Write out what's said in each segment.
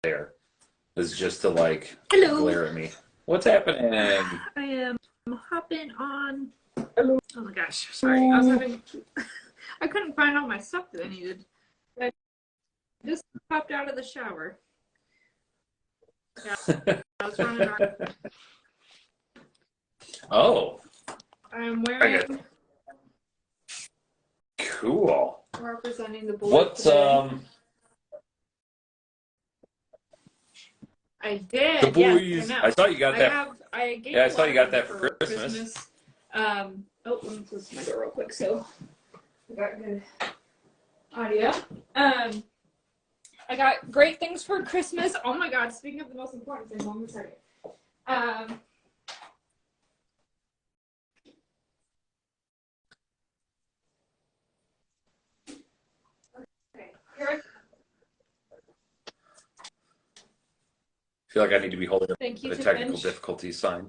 there is just to like Hello. glare at me. What's happening? I am hopping on. Hello. Oh my gosh, sorry. I couldn't find all my stuff that I needed. I just popped out of the shower. Yeah, I was running around. Oh. I'm wearing. Cool. Representing the boys. What's today. I did. The boys. Yes, I saw you got that. I saw you got that for Christmas. Oh, let me close my door real quick so I got good audio. I got great things for Christmas. Oh my God! Speaking of the most important thing, one more second. Okay. Here. I feel like I need to be holding up Thank you the to technical Finch. difficulties sign.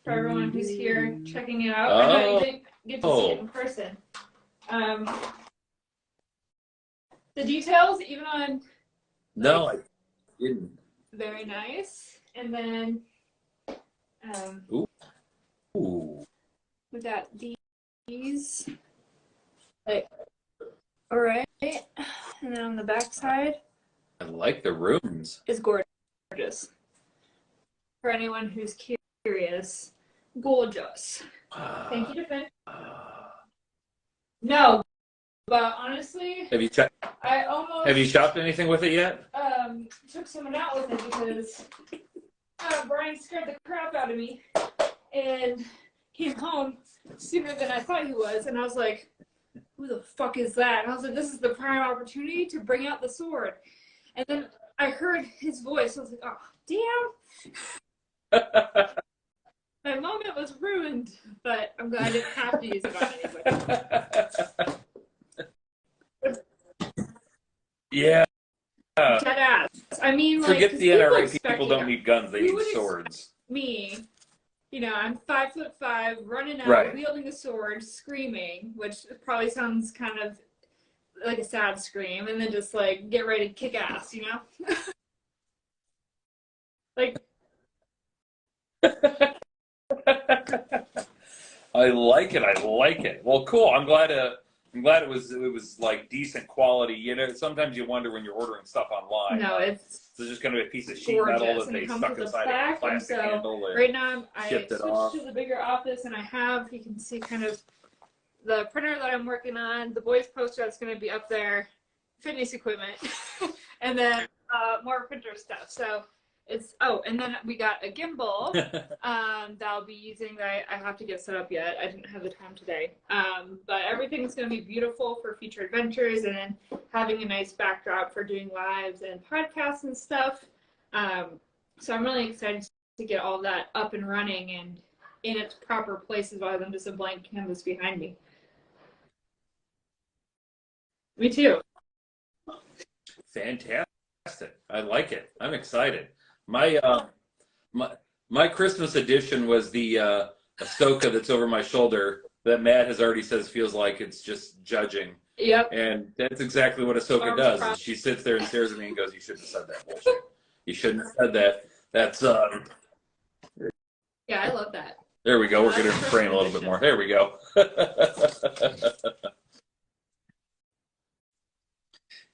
For everyone who's here checking it out. Oh. I know you didn't get to see it in person. The details, even on. No, I didn't. Very nice. And then Ooh. we got these. Like, all right. And then on the back side. I like the rooms. Is gorgeous. For anyone who's curious, gorgeous. Thank you to Finn. No, but honestly, Have you shopped anything with it yet? Took someone out with it because Brian scared the crap out of me and came home sooner than I thought he was, and I was like, who the fuck is that? And I was like, this is the prime opportunity to bring out the sword. And then I heard his voice. I was like, oh, damn. My moment was ruined, but I'm glad I didn't have to use it on anybody. Yeah. Dead ass. I mean, like, forget the NRA people don't need guns, they need swords. Me, I'm 5'5", running out, right. wielding a sword, screaming, which probably sounds kind of like a sad scream, and then just like get ready to kick ass, like. I like it. Well, cool. I'm glad it was like decent quality. Sometimes you wonder when you're ordering stuff online. No, it's just going to be a piece of sheet metal that they stuck inside a plastic handle. Right now, I switched off. to the bigger office, and you can see kind of the printer that I'm working on, the boys poster that's going to be up there, fitness equipment, and then more printer stuff. So. And then we got a gimbal that I'll be using that I have to get set up yet. I didn't have the time today. But everything's going to be beautiful for future adventures, and then having a nice backdrop for doing lives and podcasts and stuff. So I'm really excited to get all that up and running and in its proper places rather than just a blank canvas behind me. Me too. Fantastic. I like it. I'm excited. My Christmas edition was the Ahsoka that's over my shoulder that Matt has already says feels like it's just judging. Yep. And that's exactly what Ahsoka does. Is she sits there and stares at me and goes, "You shouldn't have said that bullshit. You shouldn't have said that." That's Yeah, I love that. There we go. We're getting in frame a little bit more. There we go.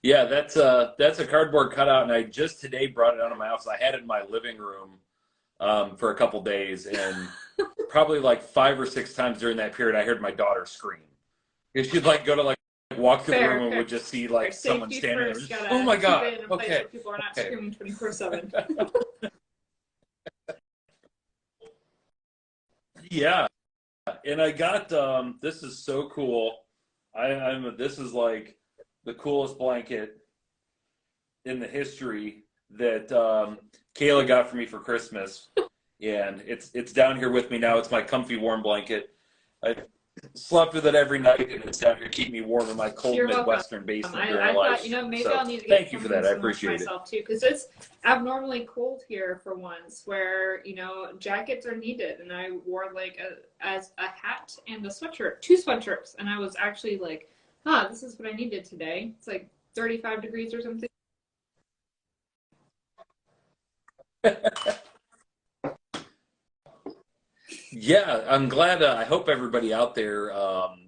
Yeah, that's a cardboard cutout, and I just today brought it out of my office. I had it in my living room for a couple days, and probably like 5 or 6 times during that period, I heard my daughter scream. If she'd like go to like walk through the room and would just see like someone standing there. Oh my God! Okay. People are not screaming 24/7. Yeah, and I got this is so cool. This is like the coolest blanket in the history that Kayla got for me for Christmas, and it's down here with me now. It's my comfy warm blanket. I slept with it every night, and it's down here keeping me warm in my cold Midwestern basement during life. Thought, maybe I'll need to get thank you for that. I appreciate myself too, because it's abnormally cold here for once, where jackets are needed, and I wore like as a hat and a sweatshirt, 2 sweatshirts, and I was actually like, this is what I needed today. It's like 35 degrees or something. Yeah, I'm glad. I hope everybody out there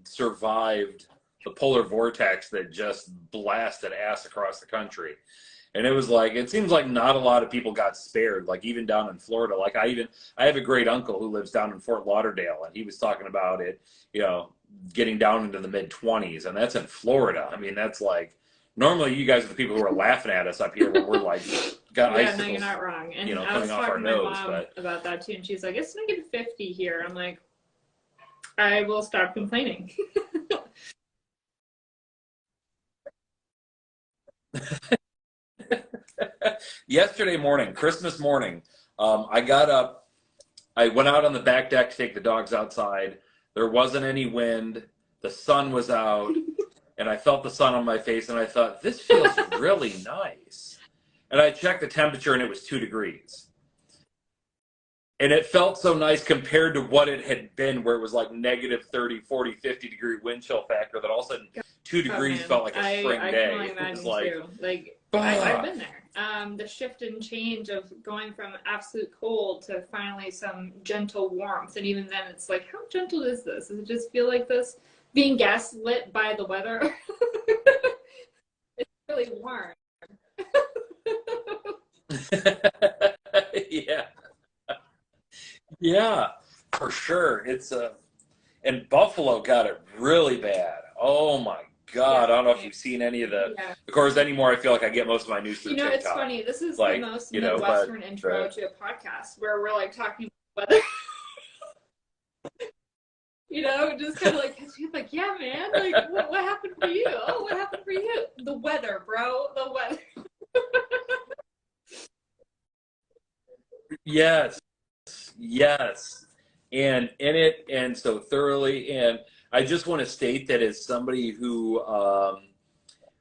survived the polar vortex that just blasted ass across the country. And it was like, it seems like not a lot of people got spared, like even down in Florida. Like I have a great uncle who lives down in Fort Lauderdale, and he was talking about it, you know, getting down into the mid 20s, and that's in Florida. I mean, that's like, normally you guys are the people who are laughing at us up here when we're like, got Yeah, icicles, no, you're not wrong. And you know, I was coming off our talking to my nose. mom But about that too, and she's like, "It's -50 here." I'm like, "I will stop complaining." yesterday morning, Christmas morning, I got up. I went out on the back deck to take the dogs outside. There wasn't any wind. The sun was out, and I felt the sun on my face, and I thought, this feels really nice. And I checked the temperature, and it was 2 degrees. And it felt so nice compared to what it had been, where it was like negative 30, 40, 50 degree wind chill factor, that all of a sudden 2 degrees Man, felt like a spring I day. can only It was imagine like, too. Like I've bah. been there. The shift and change of going from absolute cold to finally some gentle warmth, and even then, it's like, how gentle is this? Does it just feel like this? Being gaslit by the weather. It's really warm. Yeah. Yeah, for sure. And Buffalo got it really bad. Oh my God. I don't know if you've seen any of Yeah. of course, anymore, I feel like I get most of my news through It's TikTok. funny. This is the Like, most you know, Midwestern intro to a podcast where we're like talking about weather. Just kind of like, she's like, yeah, man, like, what happened for you? Oh, what happened for you? The weather, bro, the weather. yes, yes. And in it, and so thoroughly. And I just want to state that as somebody who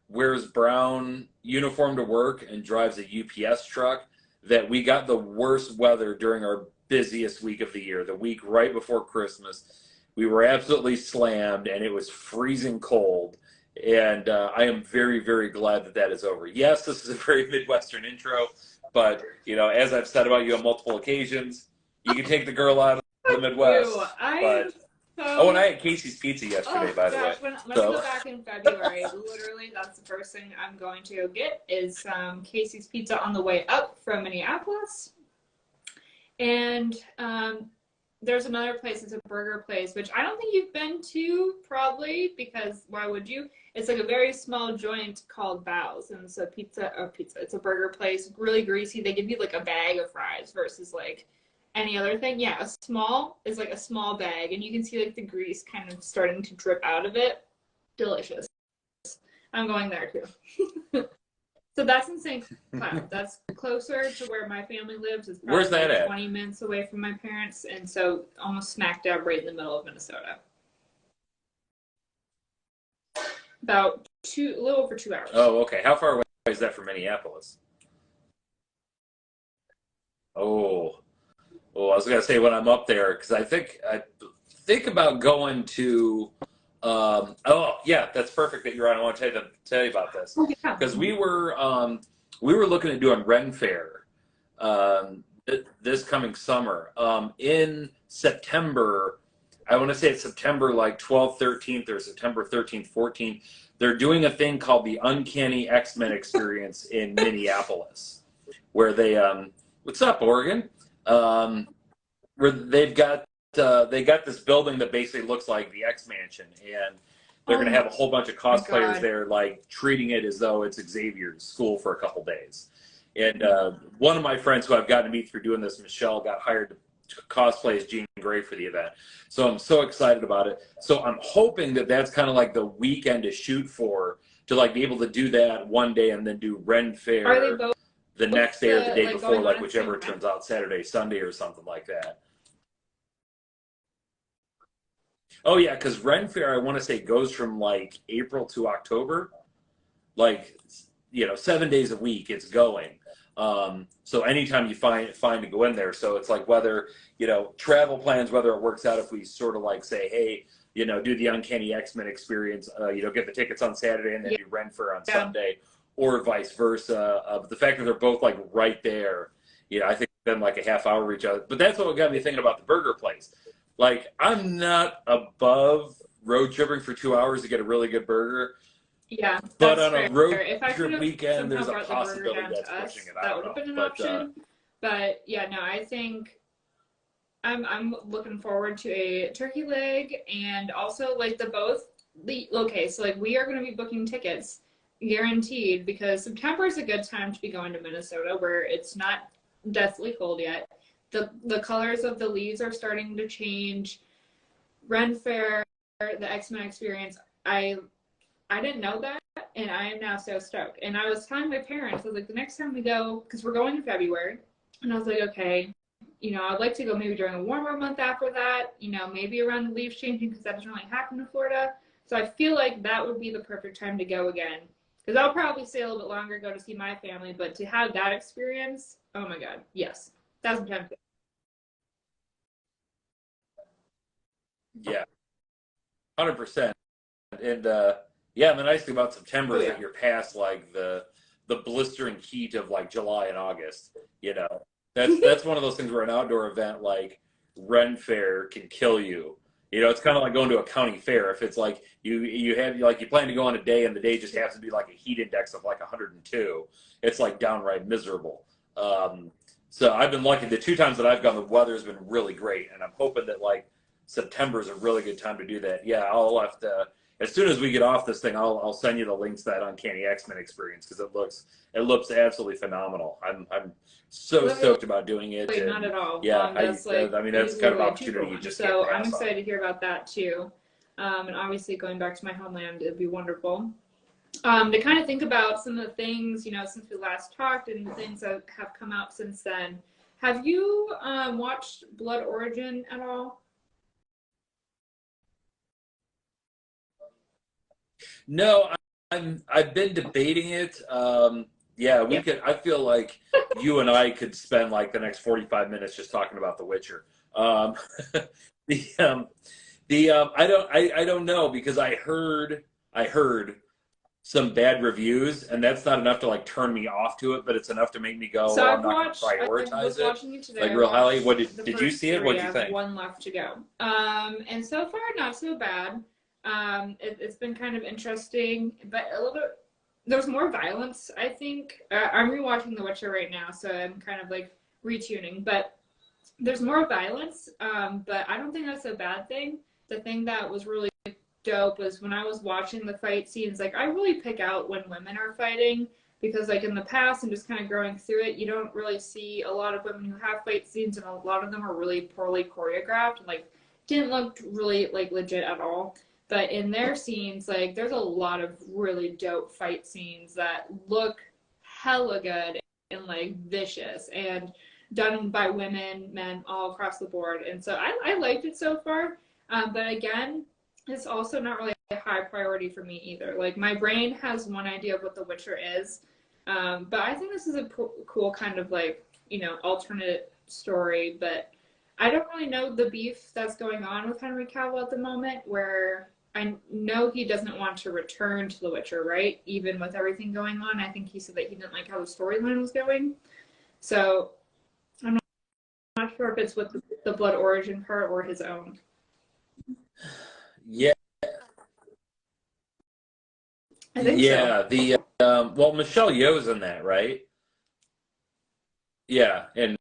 wears brown uniform to work and drives a UPS truck, that we got the worst weather during our busiest week of the year, the week right before Christmas. We were absolutely slammed, and it was freezing cold. And I am very, very glad that that is over. Yes, this is a very Midwestern intro, but as I've said about you on multiple occasions, you can take the girl out of the Midwest. Ew, But and I had Casey's Pizza yesterday, by the way. When I go back in February, literally, that's the first thing I'm going to go get is Casey's Pizza on the way up from Minneapolis. And there's another place, it's a burger place, which I don't think you've been to, probably, because why would you? It's like a very small joint called Bow's, and it's a it's a burger place, really greasy. They give you like a bag of fries versus like any other thing. Yeah, a small is like a small bag, and you can see like the grease kind of starting to drip out of it. Delicious. I'm going there too. So that's in St. Cloud. That's closer to where my family lives. It's probably Where's that like at? 20 minutes away from my parents, and so almost smack dab right in the middle of Minnesota. About a little over 2 hours. Oh, okay. How far away is that from Minneapolis? Oh, oh, I was gonna say when I'm up there, because I think about going to. Oh, yeah, that's perfect that you're on. I want to tell you about this Oh, yeah. because we were looking at doing Ren Fair this coming summer in September. I want to say it's September like 12th, 13th, or September 13th, 14th. They're doing a thing called the Uncanny X-Men Experience in Minneapolis, where what's up, Oregon? Where they got this building that basically looks like the X Mansion, and they're going to have a whole bunch of cosplayers there, like treating it as though it's Xavier's school for a couple days. And one of my friends who I've gotten to meet through doing this, Michelle, got hired to cosplay as Jean Grey for the event. So I'm so excited about it. So I'm hoping that that's kind of like the weekend to shoot for, to like be able to do that one day and then do Ren Fair Are they both the next day or the day like before, going like on at the whichever same it time? turns out, Saturday, Sunday, or something like that. Oh yeah, because Ren Fair, I want to say, goes from like April to October, like 7 days a week. It's going. So anytime you find to go in there, so it's like whether travel plans, whether it works out if we sort of like say, hey, do the Uncanny X-Men Experience, get the tickets on Saturday and then do Ren Fair on Sunday, or vice versa. But the fact that they're both like right there, I think it's been like a half hour reach out. But that's what got me thinking about the burger place. Like, I'm not above road tripping for 2 hours to get a really good burger. Yeah, But that's on a fair. road If I could trip have weekend, somehow there's a brought the burger possibility down that's to pushing us, it. I that don't would have know. been an But option. But yeah, no, I think I'm looking forward to a turkey leg and also like the both. Okay, so like we are going to be booking tickets guaranteed because September is a good time to be going to Minnesota where it's not deathly cold yet. The colors of the leaves are starting to change. Ren Fair, the X-Men experience. I didn't know that, and I am now so stoked. And I was telling my parents, I was like, the next time we go, because we're going in February, and I was like, okay, I'd like to go maybe during a warmer month after that, maybe around the leaves changing because that doesn't really happen in Florida. So I feel like that would be the perfect time to go again. Because I'll probably stay a little bit longer, go to see my family, but to have that experience, oh my God, yes, 1,000 times. yeah, 100%. And yeah, the nice thing about September Oh is yeah. that you're past like the blistering heat of like July and August. That's one of those things where an outdoor event like Ren Fair can kill you. It's kind of like going to a county fair. If it's like you have like you plan to go on a day and the day just happens to be like a heat index of like 102, it's like downright miserable. So I've been lucky. The 2 times that I've gone, the weather's been really great, and I'm hoping that like September is a really good time to do that. Yeah, I'll have to as soon as we get off this thing, I'll send you the links to that Uncanny X-Men experience because it looks absolutely phenomenal. I'm so stoked about doing it. Like, And not at all. yeah, that's like I mean that's the kind of literally a opportunity you 2-for-1. just So can't I'm pass on. excited to hear about that too. And obviously going back to my homeland, it'd be wonderful. To kind of think about some of the things, since we last talked and things that have come out since then. Have you watched Blood Origin at all? No, I've been debating it. Yeah, we Yeah. could. I feel like you and I could spend like the next 45 minutes just talking about The Witcher. The I don't know because I heard some bad reviews, and that's not enough to like turn me off to it, but it's enough to make me go, So well, I'm I've not going to watched. I was prioritize it. watching it today. Like I real highly. watched What the did you first see it? 3. What did I you have think? one left to go. And so far, not so bad. It's been kind of interesting, but a little bit. There's more violence, I think. I'm rewatching The Witcher right now, so I'm kind of like retuning. But there's more violence, but I don't think that's a bad thing. The thing that was really dope was when I was watching the fight scenes, like I really pick out when women are fighting because like in the past and just kind of growing through it, you don't really see a lot of women who have fight scenes and a lot of them are really poorly choreographed and like didn't look really like legit at all. But in their scenes, like there's a lot of really dope fight scenes that look hella good and like vicious and done by women, men, all across the board. And so I liked it so far. But again, it's also not really a high priority for me either. Like my brain has one idea of what The Witcher is, but I think this is a cool kind of like alternate story. But I don't really know the beef that's going on with Henry Cavill at the moment, where I know he doesn't want to return to The Witcher, right? Even with everything going on, I think he said that he didn't like how the storyline was going. So I'm not sure if it's with the Blood Origin part or his own. Yeah, I think yeah. so. The well, Michelle Yeoh's in that, right? Yeah, and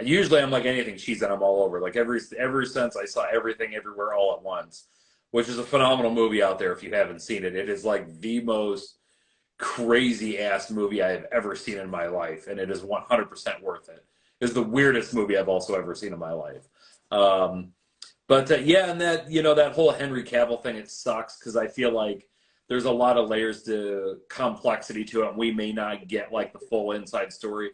usually I'm like anything she's in, I'm all over. Like ever since I saw Everything Everywhere All at Once, which is a phenomenal movie out there if you haven't seen it. It is like the most crazy ass movie I have ever seen in my life, and it is 100% worth it. It's the weirdest movie I've also ever seen in my life. Um, but yeah, and that whole Henry Cavill thing, it sucks because I feel like there's a lot of layers to complexity to it, and we may not get like the full inside story.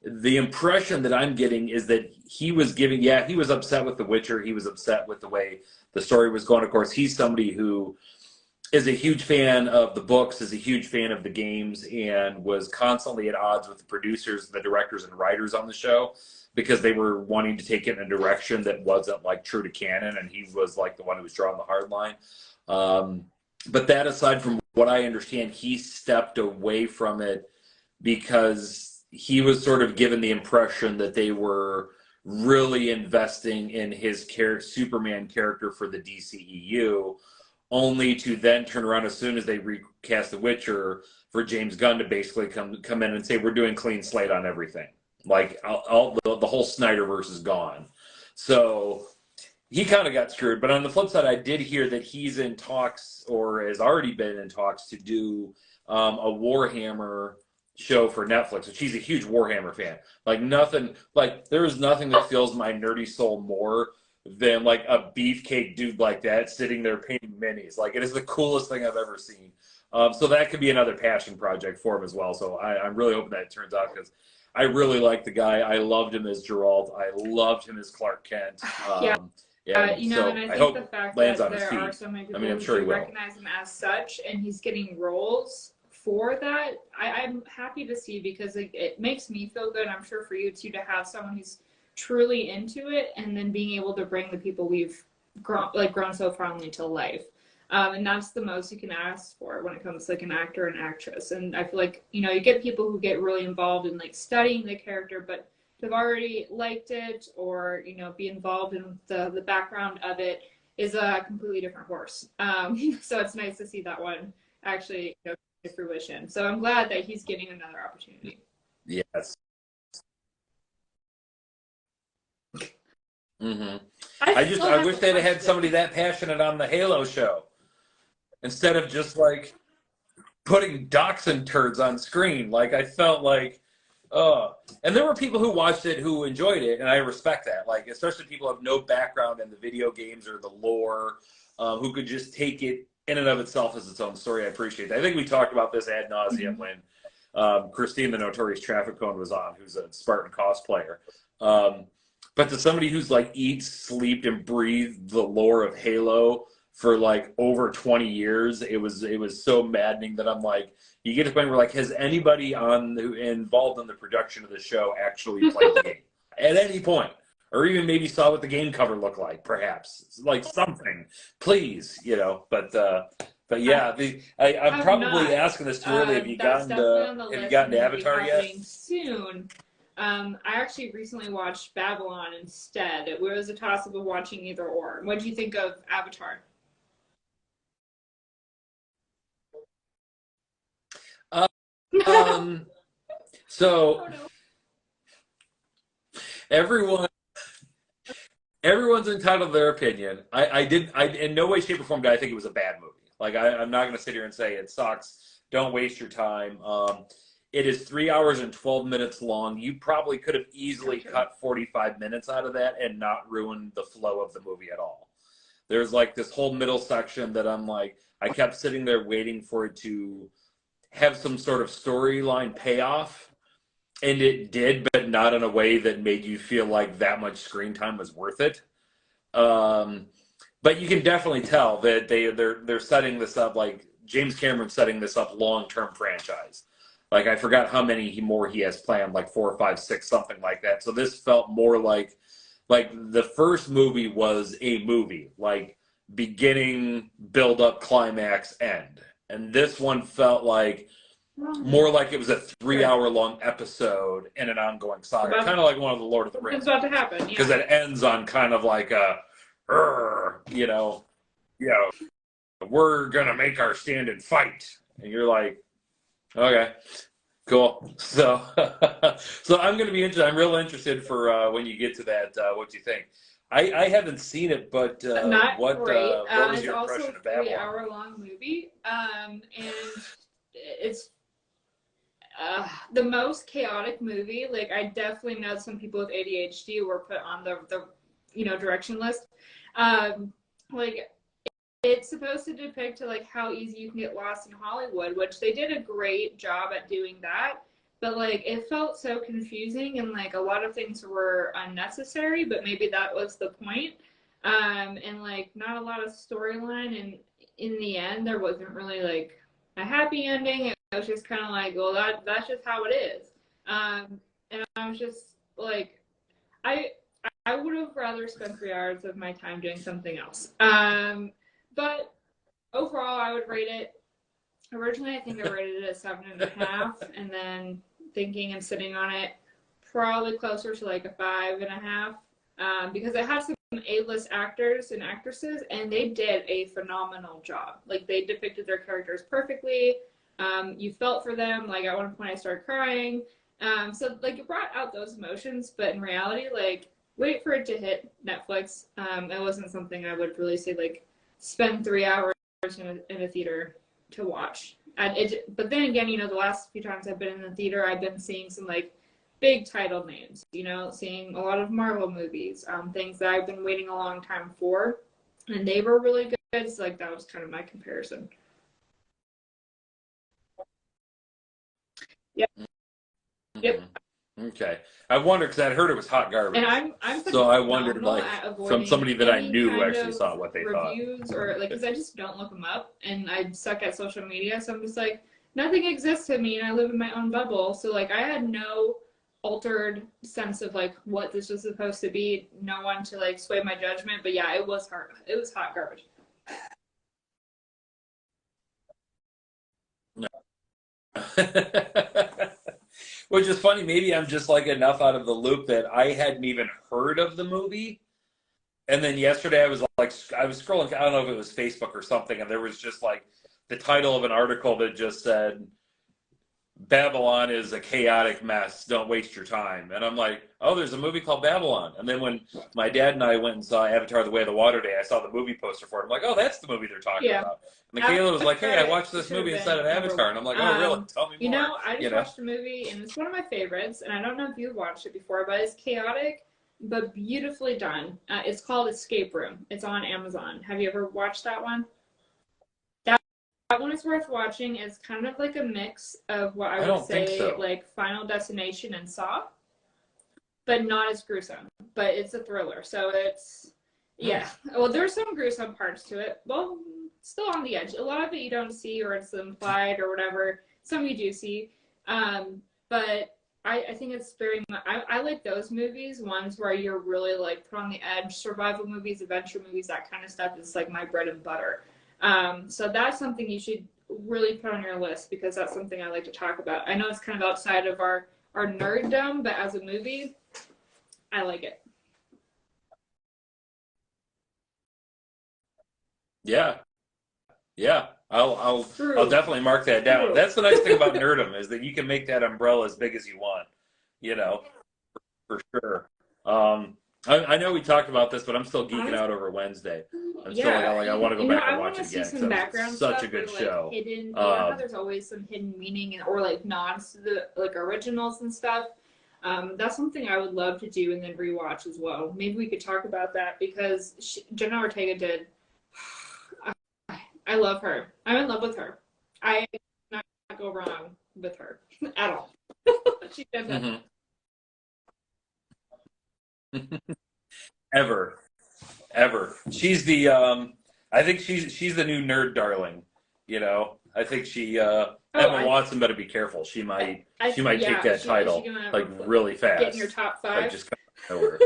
The impression that I'm getting is that he was giving, yeah, he was upset with The Witcher. He was upset with the way the story was going. Of course, he's somebody who is a huge fan of the books, is a huge fan of the games, and was constantly at odds with the producers, the directors, and writers on the show because they were wanting to take it in a direction that wasn't like true to canon, and he was like the one who was drawing the hard line. But that aside, from what I understand, he stepped away from it because he was sort of given the impression that they were really investing in his Superman character for the DCEU, only to then turn around as soon as they recast The Witcher for James Gunn to basically come in and say, we're doing clean slate on everything. Like the whole Snyderverse is gone. So he kind of got screwed. But on the flip side, I did hear that he's in talks, or has already been in talks, to do a Warhammer show for Netflix, which he's a huge Warhammer fan. Like nothing, like there is nothing that fills my nerdy soul more than like a beefcake dude like that sitting there painting minis. Like it is the coolest thing I've ever seen. So that could be another passion project for him as well. So I'm really hoping that it turns out, because I really like the guy. I loved him as Geralt. I loved him as Clark Kent. You know, so and I think hope the fact lands that on his there feet. are so many people I'm sure he who will. recognize him as such, and he's getting roles for that, I'm happy to see, because like, it makes me feel good. I'm sure for you too, to have someone who's truly into it, and then being able to bring the people we've grown so fondly to life. And that's the most you can ask for when it comes to like an actor and actress. And I feel like, you know, you get people who get really involved in like studying the character, but to have already liked it, or, you know, be involved in the background of it, is a completely different horse. So it's nice to see that one actually, you know, to fruition. So I'm glad that he's getting another opportunity. Yes. Mm-hmm. I I wish they'd had somebody that passionate on the Halo show, instead of just like putting dachshund turds on screen. Like I felt like, and there were people who watched it who enjoyed it, and I respect that. Like especially people who have no background in the video games or the lore, who could just take it in and of itself as its own story. I appreciate that. I think we talked about this ad nauseum when Christine, the Notorious Traffic Cone, was on, who's a Spartan cosplayer. But to somebody who's like eats, slept, and breathed the lore of Halo for like over 20 years, it was so maddening that I'm like, you get to the point where like, has anybody involved in the production of the show actually played the game at any point? Or even maybe saw what the game cover looked like, perhaps. Like something, please, you know. But yeah, I'm probably asking this too early. Have you gotten to Avatar yet? Soon. I actually recently watched Babylon instead. It was a toss-up of watching either or. What do you think of Avatar? So Oh, no. everyone's entitled to their opinion. I in no way, shape, or form did I think it was a bad movie. Like I'm not going to sit here and say it sucks. Don't waste your time. It is 3 hours and 12 minutes long. You probably could have easily cut 45 minutes out of that and not ruined the flow of the movie at all. There's like this whole middle section that I'm like, I kept sitting there waiting for it to have some sort of storyline payoff. And it did, but not in a way that made you feel like that much screen time was worth it. But you can definitely tell that they're setting this up, like James Cameron setting this up long-term franchise. Like I forgot how many more he has planned, like 4 or 5, 6, something like that. So this felt more like the first movie was a movie, like beginning, build up, climax, end. And this one felt like more like it was a 3-hour long episode in an ongoing saga, kind of like one of the Lord of the Rings. It's about to happen, because it ends on kind of like a, you know, we're gonna make our stand and fight, and you're like, okay, cool. So, so I'm gonna be interested. I'm real interested for when you get to that. What do you think? I haven't seen it, but not what great. was It's your also impression of a Babylon? 3-hour long movie, and it's the most chaotic movie. Like I definitely know some people with ADHD were put on the direction list. Like it's supposed to depict like how easy you can get lost in Hollywood, which they did a great job at doing that. But like it felt so confusing, and like a lot of things were unnecessary, but maybe that was the point. And like not a lot of storyline, and in the end there wasn't really like a happy ending. It was just kind of like, well, that's just how it is. And I was just like, I would have rather spent 3 hours of my time doing something else. But overall, I would rate it. Originally, I think I rated it at 7.5, and then thinking and sitting on it, probably closer to like a 5.5, because it had some A-list actors and actresses, and they did a phenomenal job. Like, they depicted their characters perfectly. You felt for them. Like, at one point I started crying. So like, it brought out those emotions, but in reality, like, wait for it to hit Netflix. It wasn't something I would really say like spend 3 hours in a theater to watch. But then again, you know, the last few times I've been in the theater, I've been seeing some like big title names, you know, seeing a lot of Marvel movies, things that I've been waiting a long time for, and they were really good. So like, that was kind of my comparison. Yep. Yep. Okay. I wondered because I'd heard it was hot garbage. And I'm so I wondered, like, from somebody that I knew who actually saw what they thought. Reviews or like, because I just don't look them up, and I suck at social media, so I'm just like, nothing exists to me, and I live in my own bubble. So like, I had no altered sense of like what this was supposed to be. No one to like sway my judgment, but yeah, it was hard. It was hot garbage. Which is funny. Maybe I'm just like enough out of the loop that I hadn't even heard of the movie. And then yesterday I was scrolling, I don't know if it was Facebook or something, and there was just like the title of an article that just said, Babylon is a chaotic mess. Don't waste your time. And I'm like, oh, there's a movie called Babylon. And then when my dad and I went and saw Avatar: The Way of the Water Day, I saw the movie poster for it. I'm like, oh, that's the movie they're talking about. And Michaela was like, hey, I watched this movie instead of Avatar. And I'm like, oh, really? Tell me more. You know, I just watched the movie, and it's one of my favorites. And I don't know if you've watched it before, but it's chaotic, but beautifully done. It's called Escape Room. It's on Amazon. Have you ever watched that one? That one is worth watching. It's kind of like a mix of what I would say like Final Destination and Saw, but not as gruesome. But it's a thriller, so it's well, there's some gruesome parts to it. Well, still on the edge. A lot of it you don't see, or it's implied, or whatever. Some you do see, but I think it's very much. I like those movies, ones where you're really like put on the edge. Survival movies, adventure movies, that kind of stuff is like my bread and butter. So that's something you should really put on your list, because that's something I like to talk about. I know it's kind of outside of our nerddom, but as a movie, I like it. Yeah. I'll definitely mark that down. That's the nice thing about nerddom, is that you can make that umbrella as big as you want, you know, for sure. I know we talked about this, but I'm still geeking out over Wednesday. I'm still like, I want to go back and watch it again. Some background it's such stuff a good or, show. Like, hidden, you know how there's always some hidden meaning or like nods to the like originals and stuff. That's something I would love to do and then rewatch as well. Maybe we could talk about that, because Jenna Ortega did. I love her. I'm in love with her. I cannot go wrong with her at all. She did that. Mm-hmm. Ever. She's the I think she's the new nerd darling, you know. I think Emma Watson better be careful. She might take that title like really fast. Get in your top 5. Like, just kind of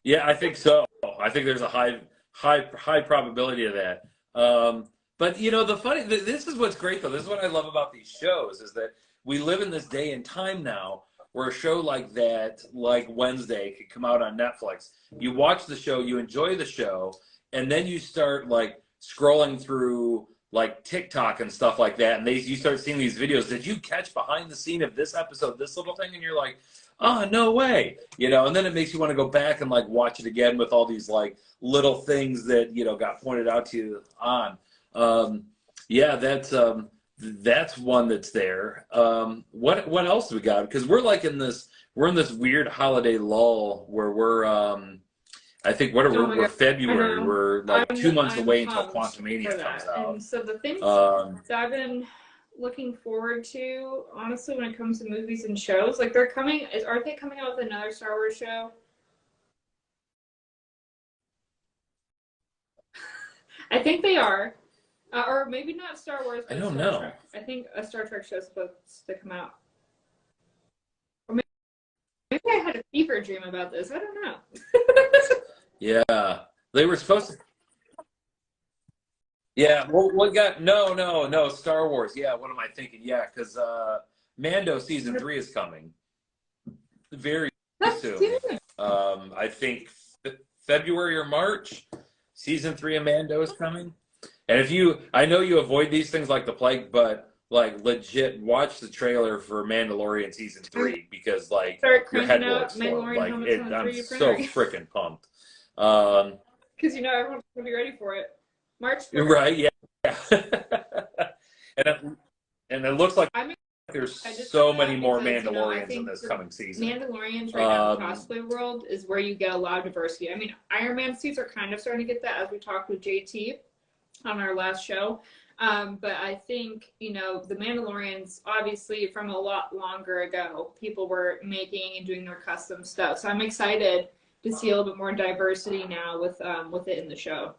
Yeah, I think so. I think there's a high probability of that. But you know, this is what's great though. This is what I love about these shows, is that we live in this day and time now where a show like that, like Wednesday, could come out on Netflix. You watch the show, you enjoy the show, and then you start like scrolling through like TikTok and stuff like that, and you start seeing these videos. Did you catch behind the scene of this episode, this little thing? And you're like, oh, no way, you know. And then it makes you want to go back and like watch it again with all these like little things that, you know, got pointed out to you on. Yeah, that's one that's there. What else do we got? Because we're in this weird holiday lull where we're I think we're February. We're like 2 months away until Quantumania comes out. And so the things that I've been looking forward to, honestly, when it comes to movies and shows, like aren't they coming out with another Star Wars show? I think they are. Or maybe not Star Wars, but I don't Star know. Trek. I think a Star Trek show is supposed to come out. Or maybe I had a fever dream about this. I don't know. Yeah. They were supposed to. Yeah, well, what got no Star Wars. Yeah, what am I thinking? Yeah, because Mando season 3 is coming very That's soon. soon. I think February or March. Season 3 of Mando is coming. And if you, I know you avoid these things like the plague, but like legit, watch the trailer for Mandalorian season I'm 3 because like start your cranking head will out explode. Mandalorian Like helmets on it, the I'm 3D so printer freaking pumped. Um, because you know everyone's gonna be ready for it. March 4th. right? Yeah. and it, and it looks like I'm there's excited for so many that more because you know I Mandalorians in think this the coming season. Mandalorians right now in the cosplay world is where you get a lot of diversity. I mean, Iron Man suits are kind of starting to get that as we talked with JT on our last show. But I think, you know, the Mandalorians, obviously from a lot longer ago, people were making and doing their custom stuff. So I'm excited to see a little bit more diversity now with it in the show.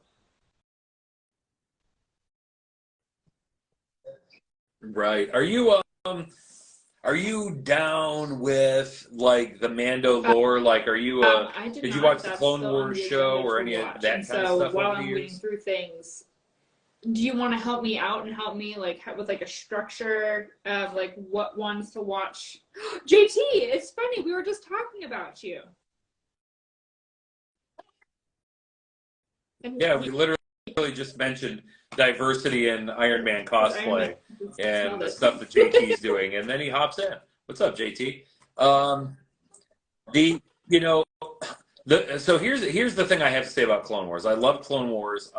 Right. Are you down with like the Mando lore? Like are you I did did you not. watch the That's Clone still on Wars the show agenda or to any of watch. And that kind of so stuff while over the I'm reading years? through things, do you want to help me out and help me like with like a structure of like what ones to watch? JT, it's funny. We were just talking about you. And Yeah, we literally just mentioned diversity in Iron Man Iron Man. cosplay Smell and the this. stuff that JT's doing, and then he hops in. What's up, JT? Um, the you know so here's the thing I have to say about Clone Wars. I love Clone Wars.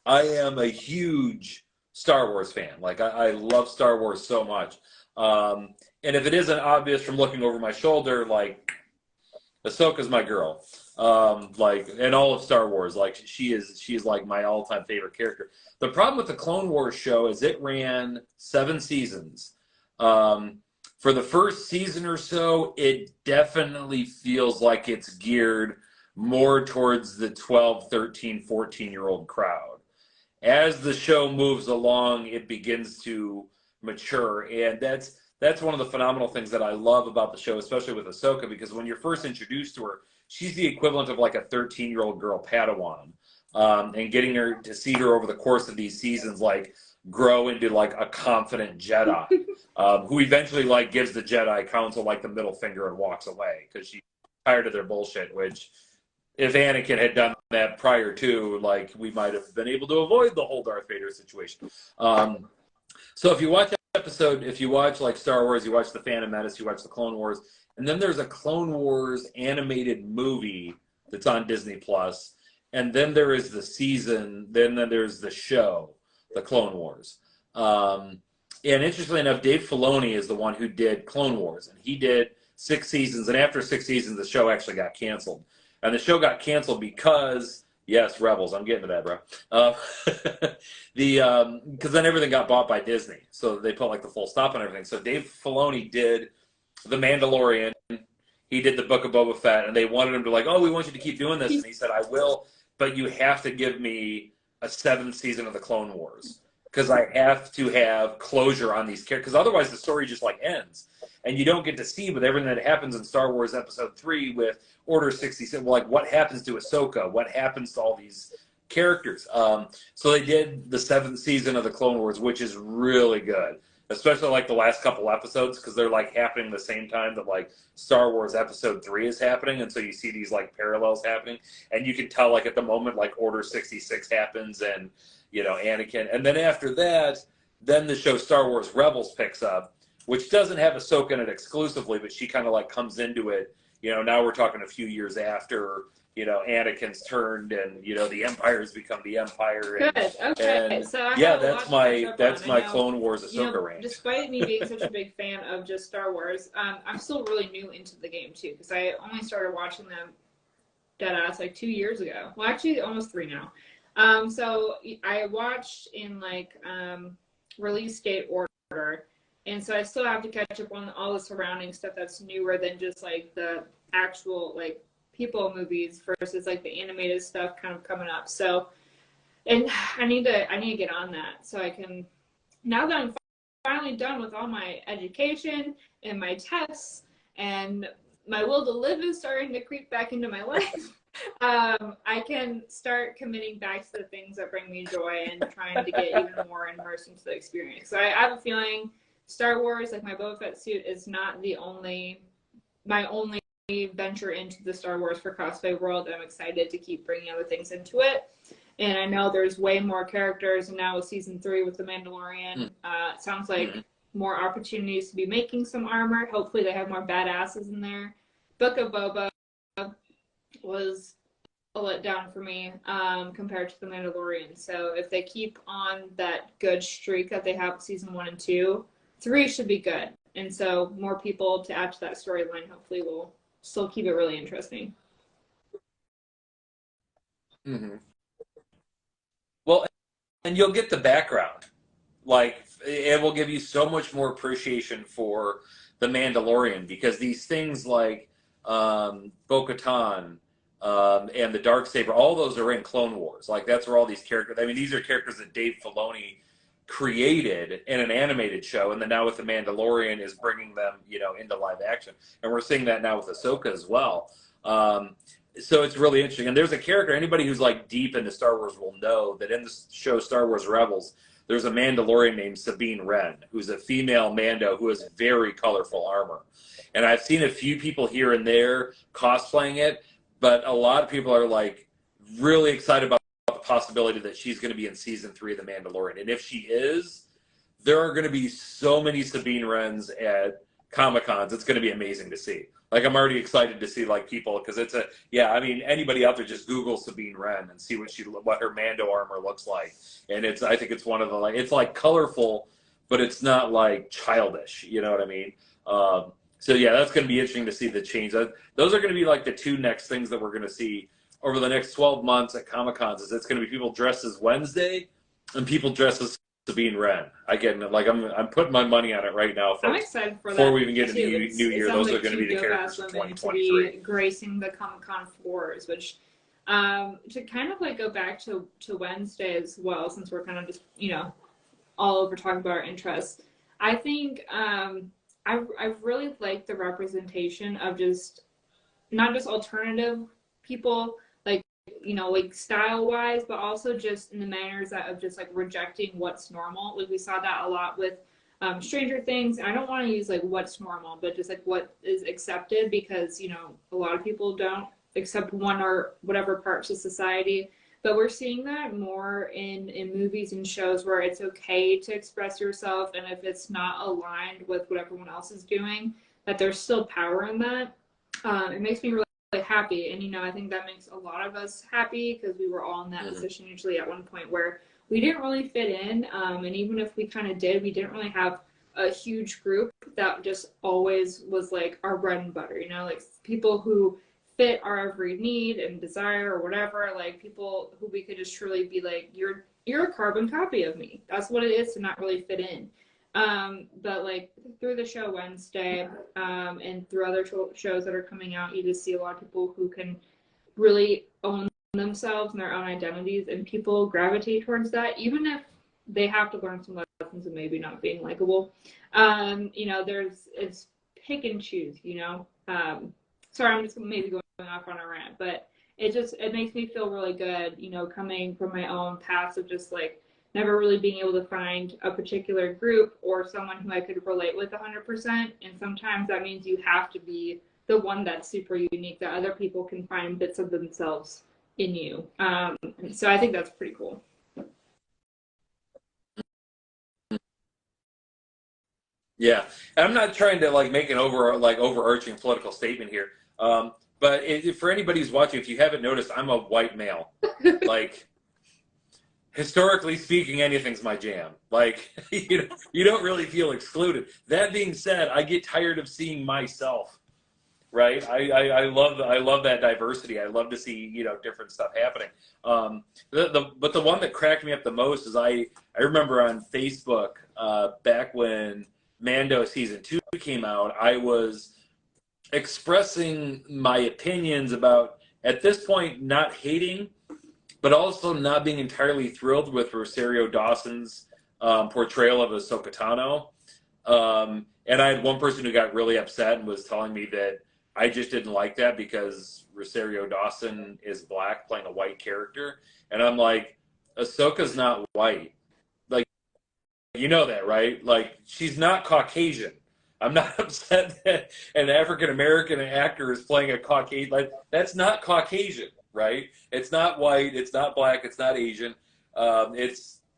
I am a huge Star Wars fan. Like I love Star Wars so much. And if it isn't obvious from looking over my shoulder, like Ahsoka's my girl. Like in all of Star Wars, like she's like my all-time favorite character. The problem with the Clone Wars show is it ran 7 seasons. For the first season or so, it definitely feels like it's geared more towards the 12, 13, 14-year-old crowd. As the show moves along, it begins to mature, and that's one of the phenomenal things that I love about the show, especially with Ahsoka, because when you're first introduced to her, she's the equivalent of like a 13-year-old girl Padawan, and getting her to see her over the course of these seasons, like grow into like a confident Jedi, who eventually like gives the Jedi Council like the middle finger and walks away because she's tired of their bullshit, which if Anakin had done that prior to, like, we might have been able to avoid the whole Darth Vader situation. So if you watch like Star Wars, you watch the Phantom Menace, you watch the Clone Wars, and then there's a Clone Wars animated movie that's on Disney Plus, and then there is the season, then there's the show, the Clone Wars. And interestingly enough, Dave Filoni is the one who did Clone Wars, and he did 6 seasons, and after 6 seasons, the show actually got canceled. And the show got canceled because, yes, Rebels. I'm getting to that, bro. Because then everything got bought by Disney, so they put like the full stop on everything. So Dave Filoni did The Mandalorian. He did the Book of Boba Fett, and they wanted him to like, oh, we want you to keep doing this, and he said, I will, but you have to give me a 7th season of the Clone Wars because I have to have closure on these characters. Because otherwise, the story just like ends, and you don't get to see with everything that happens in Star Wars Episode 3 with Order 66. Well, like what happens to Ahsoka? What happens to all these characters? So they did the 7th season of the Clone Wars, which is really good, especially like the last couple episodes because they're like happening the same time that like Star Wars Episode 3 is happening, and so you see these like parallels happening, and you can tell like at the moment like Order 66 happens, and Anakin, and then after that, then the show Star Wars Rebels picks up, which doesn't have Ahsoka in it exclusively, but she kind of like comes into it. Now we're talking a few years after, Anakin's turned and, the Empire's become the Empire. And, good. Okay. and So I yeah, have a lot to catch up that's on. my I know, Clone Wars Ahsoka range. despite me being such a big fan of just Star Wars, I'm still really new into the game too because I only started watching them deadass like 2 years ago. Well, actually, almost 3 now. So I watched in like release date order, and so I still have to catch up on all the surrounding stuff that's newer than just like the actual like people movies versus like the animated stuff kind of coming up. So, and I need to get on that so I can, now that I'm finally done with all my education and my tests and my will to live is starting to creep back into my life. I can start committing back to the things that bring me joy and trying to get even more immersed into the experience. So I have a feeling Star Wars, like my Boba Fett suit, is not my only venture into the Star Wars for cosplay world. I'm excited to keep bringing other things into it. And I know there's way more characters, and now with season 3 with The Mandalorian, it sounds like more opportunities to be making some armor. Hopefully they have more badasses in there. Book of Boba was a letdown for me compared to The Mandalorian. So if they keep on that good streak that they have with season 1 and 2, 3 should be good. And so more people to add to that storyline hopefully will still keep it really interesting. Mm-hmm. Well, and you'll get the background. Like, it will give you so much more appreciation for the Mandalorian, because these things like Bo-Katan and the Darksaber, all those are in Clone Wars. Like, that's where all these characters. I mean, these are characters that Dave Filoni created in an animated show, and then now with the Mandalorian is bringing them, into live action, and we're seeing that now with Ahsoka as well. So it's really interesting. And there's a character, anybody who's like deep into Star Wars will know that in the show Star Wars Rebels, there's a Mandalorian named Sabine Wren, who's a female Mando who has very colorful armor. And I've seen a few people here and there cosplaying it, but a lot of people are like really excited about the possibility that she's going to be in season 3 of The Mandalorian. And if she is, there are going to be so many Sabine Wrens at Comic-Cons. It's going to be amazing to see. Like, I'm already excited to see like people, because I mean, anybody out there, just Google Sabine Wren and see what her Mando armor looks like. And I think it's one of the, like, it's like colorful, but it's not like childish. You know what I mean? So yeah, that's going to be interesting to see the change. Those are going to be like the 2 next things that we're going to see over the next 12 months at Comic-Cons. Is it's going to be people dressed as Wednesday and people dressed as Sabine Wren. Again, like I'm putting my money on it right now. I'm excited for before that. we even get into New Year, those are going to be the characters of 2023. To be gracing the Comic-Con floors, which to kind of like go back to Wednesday as well, since we're kind of just all over talking about our interests. I think I really like the representation of just not just alternative people, like style wise, but also just in the manners of just like rejecting what's normal. Like we saw that a lot with Stranger Things. I don't want to use like what's normal, but just like what is accepted, because a lot of people don't accept one or whatever parts of society. But we're seeing that more in movies and shows, where it's okay to express yourself, and if it's not aligned with what everyone else is doing, that there's still power in that. It makes me really happy, and I think that makes a lot of us happy, because we were all in that position usually at one point where we didn't really fit in, and even if we kind of did, we didn't really have a huge group that just always was like our bread and butter, like people who fit our every need and desire or whatever, like people who we could just truly be like, you're a carbon copy of me. That's what it is to not really fit in. But like through the show Wednesday, and through other shows that are coming out, you just see a lot of people who can really own themselves and their own identities, and people gravitate towards that, even if they have to learn some lessons of maybe not being likable. It's pick and choose, sorry, I'm just maybe going off on a rant, but it makes me feel really good, coming from my own past of just like never really being able to find a particular group or someone who I could relate with 100%. And sometimes that means you have to be the one that's super unique, that other people can find bits of themselves in you. So I think that's pretty cool. Yeah, and I'm not trying to like make an overarching political statement here. But for anybody who's watching, if you haven't noticed, I'm a white male. Like, historically speaking, anything's my jam. Like, you don't really feel excluded. That being said, I get tired of seeing myself. Right? I love that diversity. I love to see different stuff happening. But the one that cracked me up the most is I remember on Facebook back when Mando season 2 came out, I was expressing my opinions about, at this point, not hating, but also not being entirely thrilled with Rosario Dawson's portrayal of Ahsoka Tano. And I had one person who got really upset and was telling me that I just didn't like that because Rosario Dawson is black playing a white character. And I'm like, Ahsoka's not white. Like, you know that, right? Like, she's not Caucasian. I'm not upset that an African American actor is playing a Caucasian. Like, that's not Caucasian, right? It's not white. It's not black. It's not Asian.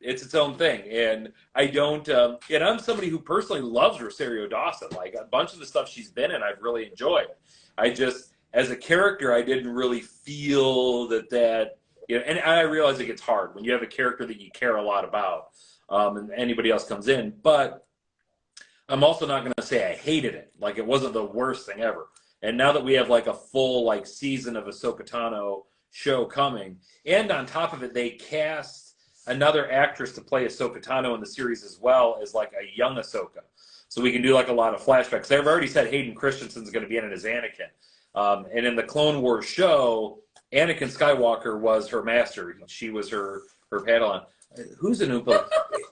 It's its own thing, and I don't. And I'm somebody who personally loves Rosario Dawson. Like a bunch of the stuff she's been in, I've really enjoyed. I just, as a character, I didn't really feel that. You know, and I realize it gets hard when you have a character that you care a lot about, and anybody else comes in. But I'm also not going to say I hated it. Like it wasn't the worst thing ever. And now that we have like a full like season of Ahsoka Tano show coming, and on top of it, they cast another actress to play Ahsoka Tano in the series as well as like a young Ahsoka. So we can do like a lot of flashbacks. They've already said Hayden Christensen's going to be in it as Anakin. And in the Clone Wars show, Anakin Skywalker was her master. She was her Padawan. Who's an Oompa?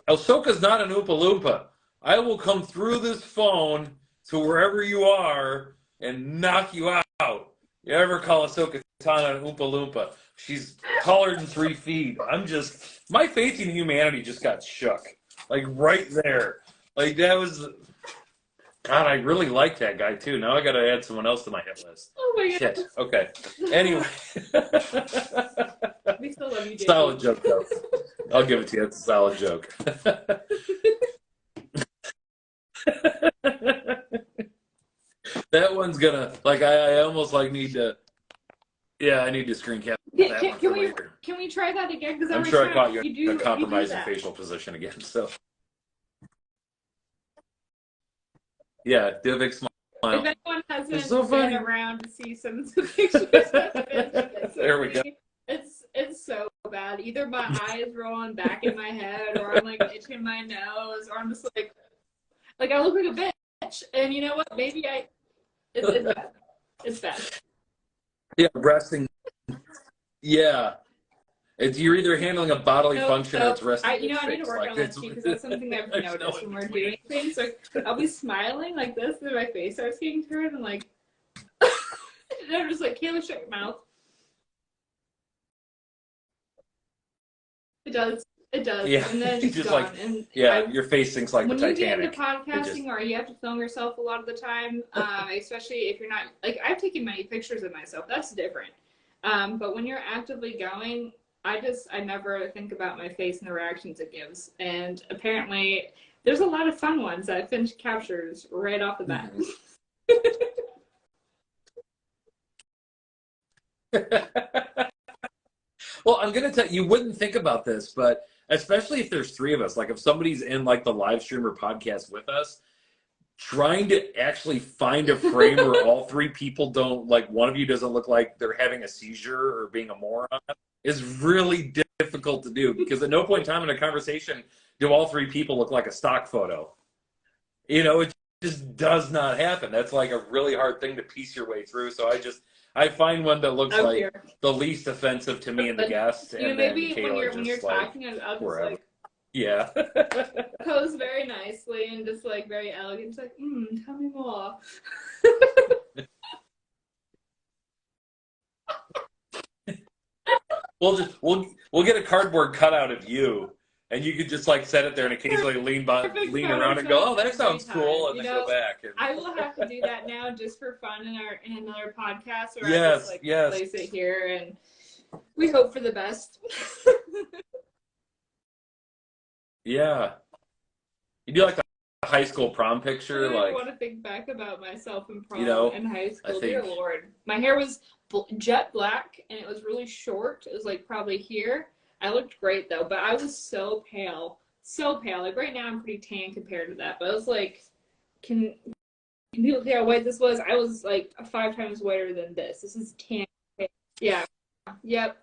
Ahsoka's not an Oompa Loompa. I will come through this phone to wherever you are and knock you out. You ever call Ahsoka Tano an Oompa Loompa? She's taller than 3 feet. My faith in humanity just got shook. Like right there. Like that was, God, I really like that guy too. Now I got to add someone else to my hit list. Oh my God. Shit. Okay. Anyway. We still love you, David. Solid joke though. I'll give it to you. It's a solid joke. That one's gonna I almost need to. Yeah, I need to screen cap that one for later. Can we try that again? Because I'm sure I caught you in a compromising facial position again. So yeah, do a big smile. If anyone hasn't so been around to see some of the pictures of it, there we go. It's so bad. Either my eye is rolling back in my head, or I'm like itching my nose, or I'm just like I look like a bitch. And you know what? Maybe it's bad. It's bad. Yeah, resting. Yeah. You're either handling a bodily function or it's resting. I need to work on that too, because that's something I've noticed when we're doing things. Like, I'll be smiling like this, and my face starts getting turned, and and I'm just like, Kayla, shut your mouth. It does. It does. Yeah. And then it's just gone. And your face sinks like the Titanic. When you get into podcasting, or you have to film yourself a lot of the time, especially if you're not, I've taken many pictures of myself. That's different. But when you're actively going, I never think about my face and the reactions it gives. And apparently, there's a lot of fun ones that Finch captures right off the bat. Well, I'm going to tell you, wouldn't think about this, but especially if there's 3 of us, like if somebody's in like the live stream or podcast with us, trying to actually find a frame where all 3 people don't, like one of you doesn't look like they're having a seizure or being a moron is really difficult to do, because at no point in time in a conversation do all 3 people look like a stock photo. You know, it just does not happen. That's like a really hard thing to piece your way through. So I find one that looks the least offensive to me and the guest. And maybe then when you're talking, I'll just yeah. pose very nicely and just very elegant. It's like, tell me more. We'll get a cardboard cutout of you, and you could just set it there and occasionally lean around and go, "Oh, that sounds cool," and then go back. And... I will have to do that now just for fun in another podcast, or yes, I just place it here, and we hope for the best. Yeah, you do the high school prom picture. I want to think back about myself in prom in high school. Dear Lord, my hair was jet black and it was really short. It was probably here. I looked great though, but I was so pale, so pale. Right now I'm pretty tan compared to that, but I was can people see how white this was? I was 5 times whiter than this. This is tan. Yeah, yep.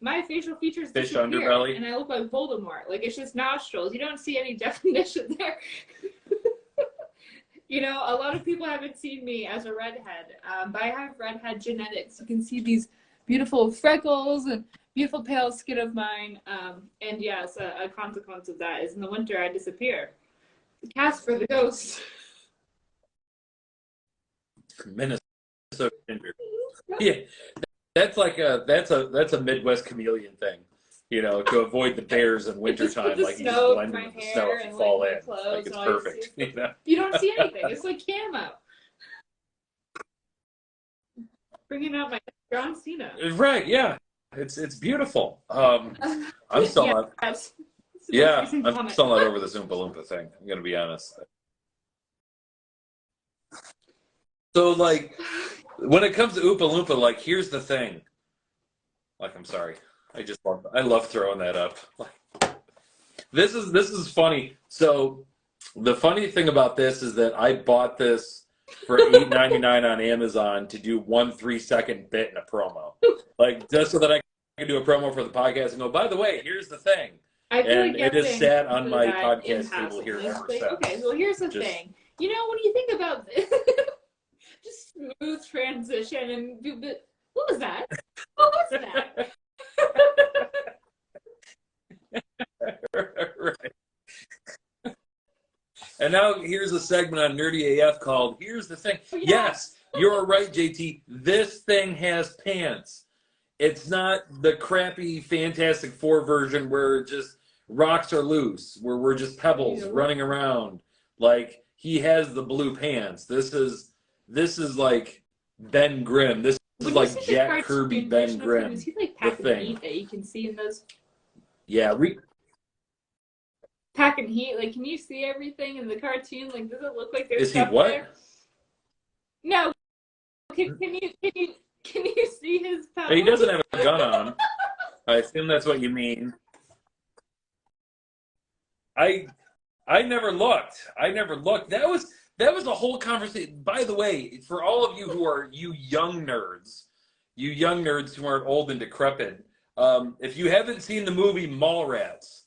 My facial features fish underbelly, and I look like Voldemort. It's just nostrils. You don't see any definition there. A lot of people haven't seen me as a redhead, but I have redhead genetics. You can see these beautiful freckles and beautiful pale skin of mine. And yes, a consequence of that is in the winter I disappear. Casper the ghost. Minnesota ginger. Yeah, that's like a Midwest chameleon thing. You know, to avoid the bears in wintertime, like you just blend in with the snow if you fall in. Like it's perfect. You know? You don't see anything. It's like camo. Bringing out my John Cena. Right, yeah. It's beautiful. I'm still not. Yeah, I'm still not over this Oompa Loompa thing. I'm gonna be honest. So, like, when it comes to Oompa Loompa, like, here's the thing. Like, I'm sorry, I love throwing that up. Like, this is funny. So, the funny thing about this is that I bought this for $8.99 on Amazon to do 1 3-second bit in a promo, like just so that I can do a promo for the podcast and go, by the way, here's the thing. And it has sat on my podcast table here ever since. Okay, well, here's the thing. You know, when you think about this, just smooth transition and what was that? What was that? Right. And now here's a segment on Nerdy AF called Here's the Thing. Oh, yeah. Yes, you're right, JT. This thing has pants. It's not the crappy Fantastic Four version where just rocks are loose, where we're just pebbles running around. Like, he has the blue pants. This is like Ben Grimm. This is like Jack Kirby, Ben Grimm. Is he like packing heat that you can see in those? Yeah, packing heat. Like, can you see everything in the cartoon? Like, does it look like there's stuff what? There? No. Can you see his power? He doesn't have a gun on. I assume that's what you mean. I never looked. That was a whole conversation. By the way, for all of you who are you young nerds who aren't old and decrepit, if you haven't seen the movie Mallrats,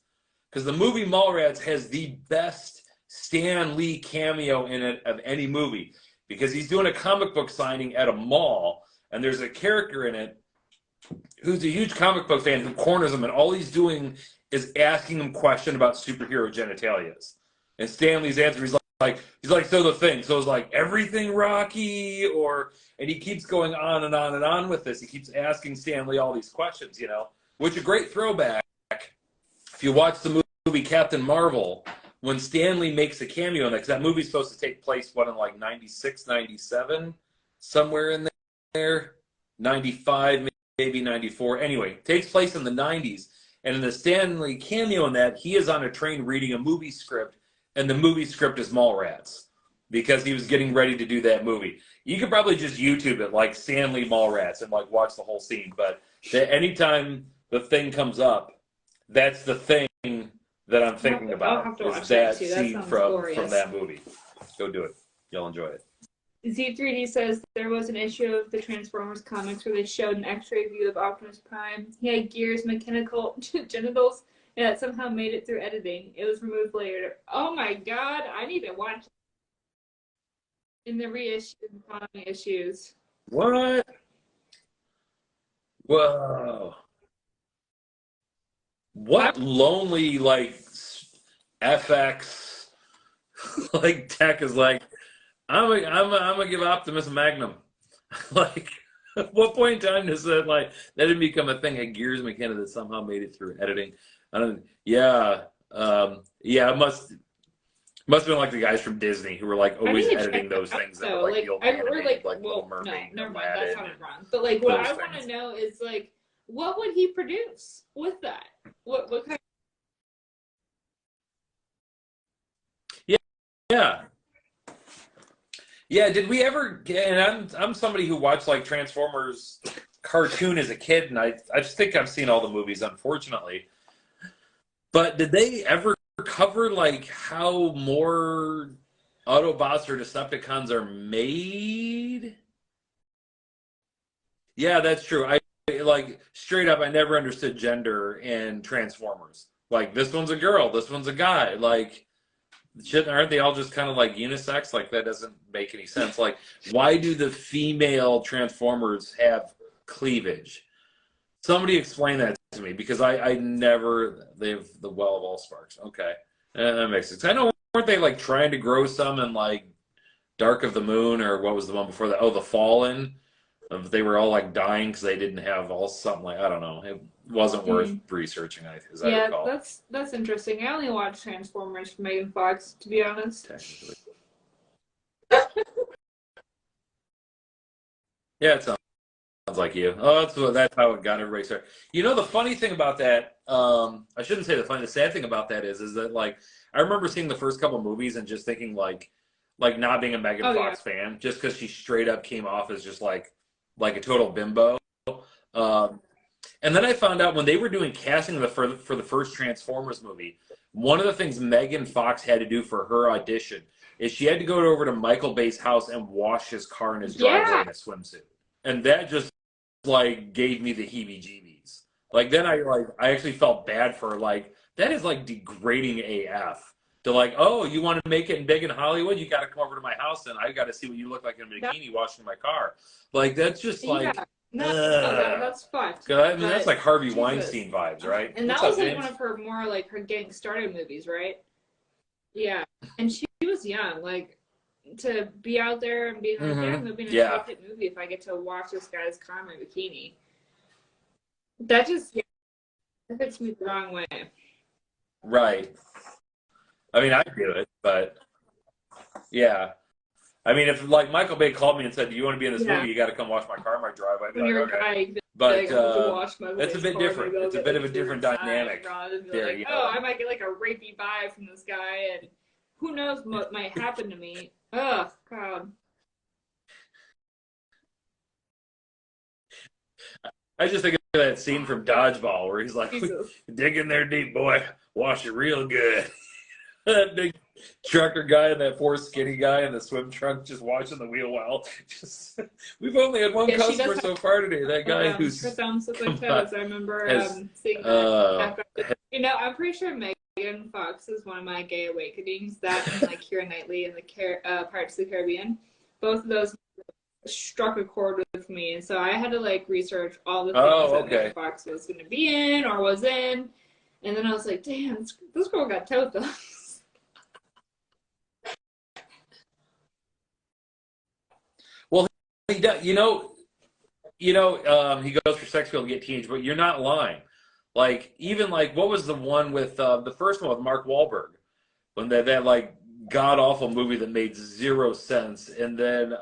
because the movie Mallrats has the best Stan Lee cameo in it of any movie, because he's doing a comic book signing at a mall, and there's a character in it who's a huge comic book fan who corners him, and all he's doing is asking him questions about superhero genitalias. And Stan Lee's answer, he's like, so the thing. So it's like, everything Rocky, and he keeps going on and on and on with this. He keeps asking Stan Lee all these questions, which a great throwback. If you watch the movie Captain Marvel, when Stan Lee makes a cameo in that, because that movie's supposed to take place, in like 96, 97, somewhere in there, 95, maybe 94. Anyway, takes place in the 90s. And in the Stan Lee cameo in that, he is on a train reading a movie script, and the movie script is Mallrats, because he was getting ready to do that movie. You could probably just YouTube it, like Stan Lee Mallrats, and like watch the whole scene. But anytime the thing comes up, that's the thing that I'm thinking about, is that scene from that movie. Go do it. You'll enjoy it. Z3D says there was an issue of the Transformers comics where they showed an X-ray view of Optimus Prime. He had Gear's mechanical genitals, and that somehow made it through editing. It was removed later. Oh my god, I need to watch it. In the reissue issues. What? Whoa. What lonely, like, FX, like, tech is like, I'm gonna give Optimus a Magnum. Like, at what point in time does that didn't become a thing? A Gears mechanic that somehow made it through editing. Yeah, it must have been like the guys from Disney who were like always editing those things that were like the old animated, like Little Mermaid. No, never mind, that sounded wrong. But like, what I want to know is like, what would he produce with that? What kind? Yeah. Did we ever? And I'm somebody who watched like Transformers cartoon as a kid, and I think I've seen all the movies, unfortunately. But did they ever cover like how more Autobots or Decepticons are made? Yeah, that's true. I like straight up, I never understood gender in Transformers. Like, this one's a girl, this one's a guy. Like, aren't they all just kind of like unisex? Like, that doesn't make any sense. Like, why do the female Transformers have cleavage? Somebody explain that to me, because I never. They have the Well of All Sparks. Okay, that makes sense. I know, weren't they like trying to grow some and like Dark of the Moon, or what was the one before that? Oh, The Fallen. They were all like dying because they didn't have all something like, I don't know. It wasn't worth researching, as I Yeah, recall. that's interesting. I only watched Transformers for Megan Fox, to be honest. Technically. Yeah, it sounds like you. Oh, that's how it got everybody started. You know, the funny thing about that, I shouldn't say the funny, the sad thing about that is that like I remember seeing the first couple movies and just thinking like not being a Megan Oh, Fox fan just because she straight up came off as just like a total bimbo. Um, and then I found out when they were doing casting for the first Transformers movie, one of the things Megan Fox had to do for her audition is she had to go over to Michael Bay's house and wash his car in his driveway in a swimsuit, and that just like gave me the heebie-jeebies. Like then I actually felt bad for her. Like that is like degrading AF. To like, oh, you want to make it big in Hollywood? You got to come over to my house and I got to see what you look like in a bikini washing my car. Like that's just like. Yeah. No, that's fucked. I mean, that's like Harvey Weinstein vibes, right? And that was like one of her more like her getting started movies, right? Yeah, and she was young, like to be out there and being like, yeah, I'm gonna be in a top hit movie if I get to watch this guy's car in my bikini. That just hits me the wrong way. Right. I mean, I do it, but yeah. I mean, if like Michael Bay called me and said, "Do you want to be in this movie? You got to come wash my car in my driveway." I'd be like, okay. But that's a bit different. It's a bit of a different dynamic. There you go. I might get like a rapey vibe from this guy, and who knows what might happen to me. Oh God. I just think of that scene from Dodgeball where he's like, "Dig in there deep, boy. Wash it real good." That big trucker guy and that poor skinny guy in the swim trunk just watching the wheel well. Just we've only had one customer so far today. That guy who's her thumbs look like toes. I remember seeing that. You know, I'm pretty sure Megan Fox is one of my gay awakenings. That and like Keira Knightley and the Pirates of the Caribbean. Both of those struck a chord with me, and so I had to like research all the things that Megan Fox was going to be in or was in, and then I was like, damn, this girl got toe thumbs. He does, he goes for sex appeal to get teenage, but you're not lying. Like even like what was the one with the first one with Mark Wahlberg when that like god awful movie that made zero sense, and then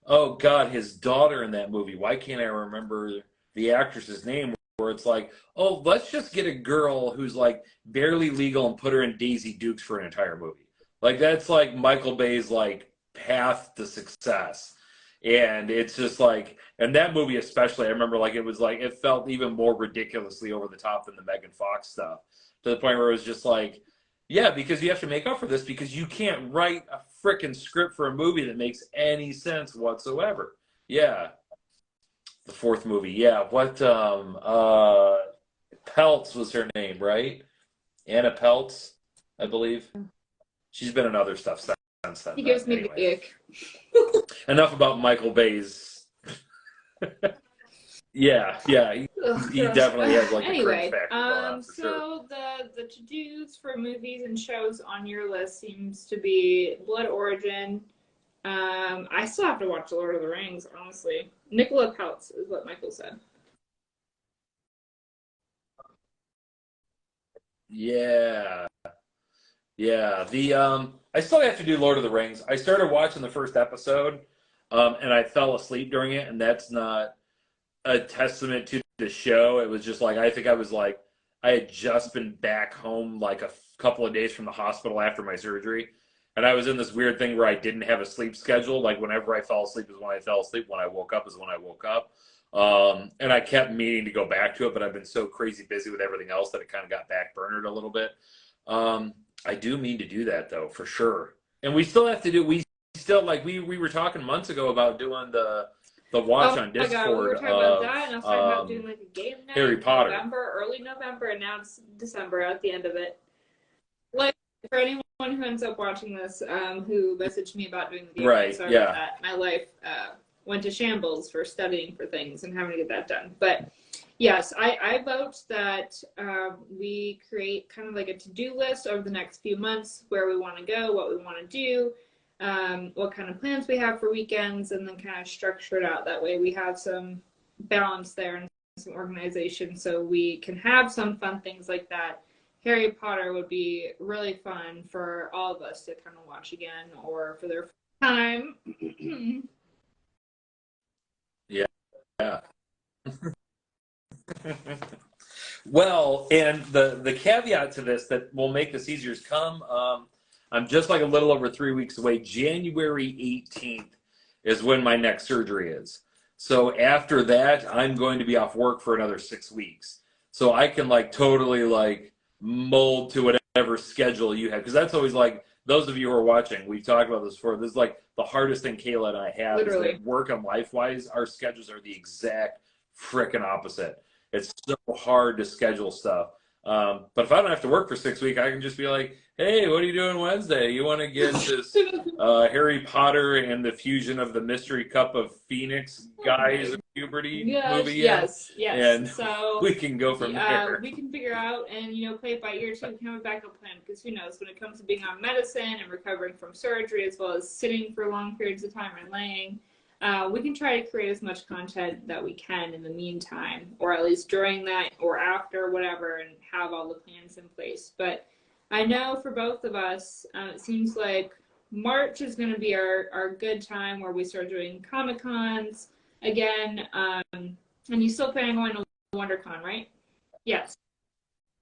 oh god, his daughter in that movie. Why can't I remember the actress's name? Where it's like, oh, let's just get a girl who's like barely legal and put her in Daisy Dukes for an entire movie. Like that's like Michael Bay's like path to success. And it's just like, and that movie especially, I remember like it was like it felt even more ridiculously over the top than the Megan Fox stuff, to the point where it was just like, yeah, because you have to make up for this because you can't write a freaking script for a movie that makes any sense whatsoever. Yeah, the fourth movie. Yeah, what Peltz was her name, right? Anna Peltz, I believe. She's been in other stuff since then. He gives me the ick. Enough about Michael Bay's. yeah, he definitely has like a cringe factor. So the to-dos for movies and shows on your list seems to be Blood Origin. I still have to watch Lord of the Rings, honestly. Nicola Peltz is what Michael said. Yeah. I still have to do Lord of the Rings. I started watching the first episode, and I fell asleep during it, and that's not a testament to the show. It was just like I think I had just been back home like a couple of days from the hospital after my surgery, and I was in this weird thing where I didn't have a sleep schedule. Like whenever I fell asleep is when I fell asleep. When I woke up is when I woke up. And I kept meaning to go back to it, but I've been so crazy busy with everything else that it kind of got backburnered a little bit. I do mean to do that though, for sure. And we still have to do. We still like we were talking months ago about doing the watch on Discord. God, we were talking about that, and I was talking about doing like a game night Harry Potter. Early November, and now it's December at the end of it. Like for anyone who ends up watching this, who messaged me about doing the game night, sorry about that. My life went to shambles for studying for things and having to get that done. But yes, I vote that we create kind of like a to-do list over the next few months, where we want to go, what we want to do. what kind of plans we have for weekends, and then kind of structure it out. That way we have some balance there and some organization so we can have some fun things like that. Harry Potter would be really fun for all of us to kind of watch again or for their time. Yeah. Yeah. Well, and the caveat to this that will make this easier is come. I'm just like a little over 3 weeks away. January 18th is when my next surgery is. So after that, I'm going to be off work for another 6 weeks. So I can like totally like mold to whatever schedule you have. Because that's always like, those of you who are watching, we've talked about this before. This is like the hardest thing Kayla and I have. Literally. Is that work and life wise, our schedules are the exact freaking opposite. It's so hard to schedule stuff. But if I don't have to work for 6 weeks, I can just be like, hey, what are you doing Wednesday? You want to get this Harry Potter and the Fusion of the Mystery Cup of Phoenix guys of puberty movie? Yes. And so we can go from there. We can figure out and, play it by ear too. We can have a backup plan because who knows when it comes to being on medicine and recovering from surgery as well as sitting for long periods of time and laying. We can try to create as much content that we can in the meantime, or at least during that or after, whatever, and have all the plans in place. But I know for both of us, it seems like March is going to be our good time where we start doing Comic-Cons again. And you still plan on going to WonderCon, right? Yes.